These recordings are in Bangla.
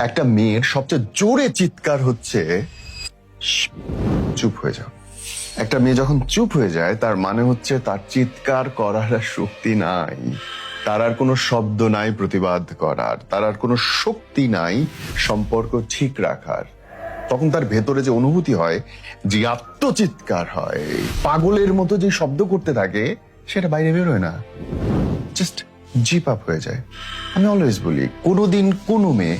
একটা মেয়ের সবচেয়ে জোরে চিৎকার হচ্ছে চুপ হয়ে যাও। একটা মেয়ে যখন চুপ হয়ে যায় তার মানে হচ্ছে তার চিৎকার করার আর শক্তি নাই, তার আর কোনো শব্দ নাই প্রতিবাদ করার, তার আর কোনো শক্তি নাই সম্পর্ক ঠিক রাখার। তখন তার ভেতরে যে অনুভূতি হয়, যে আত্মচিৎকার হয়, পাগলের মতো যে শব্দ করতে থাকে, সেটা বাইরে বেরোয় না, জাস্ট জিপ আপ হয়ে যায়। আমি অলওয়েজ বলি, কোনোদিন কোনো মেয়ে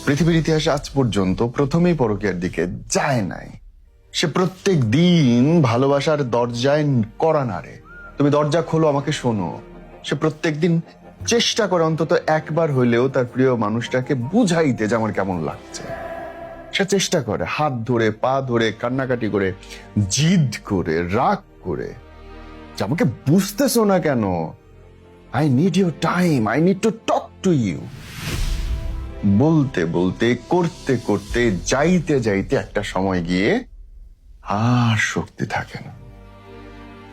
পৃথিবীর ইতিহাসে আজ পর্যন্ত প্রথমেই পরকীয়ার দিকে যায় নাই। সে প্রত্যেক দিন ভালোবাসার দরজায় কড়া নাড়ে, তুমি দরজা খোলো, আমাকে শোনো। সে প্রত্যেক দিন চেষ্টা করে অন্তত একবার হইলেও তার প্রিয় মানুষটাকে বুঝাইতে যে আমার কেমন লাগছে। সে চেষ্টা করে হাত ধরে, পা ধরে, কান্নাকাটি করে, জিদ করে, রাগ করে, যে আমাকে বুঝতেছো না কেন, I need your time, I need to talk to you. বলতে বলতে, করতে করতে, যাইতে যাইতে একটা সময় গিয়ে আর শক্তি থাকে না,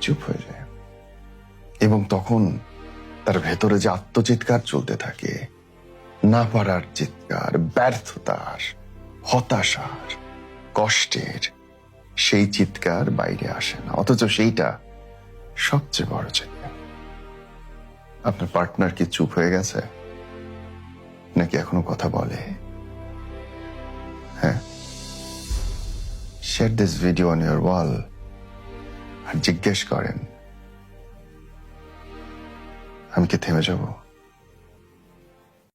চুপ হয়ে যায়। এবং তখন তার ভেতরে যে আত্মচিৎকার চলতে থাকে, না পারার চিৎকার, ব্যর্থতার, হতাশার, কষ্টের, সেই চিৎকার বাইরে আসে না। অথচ সেইটা সবচেয়ে বড় চিৎকার। আপনার পার্টনার কি চুপ হয়ে গেছে, নাকি এখনো কথা বলে? হ্যাঁ, share this video on your wall আর জিজ্ঞেস করেন, আমি কি থেমে যাব?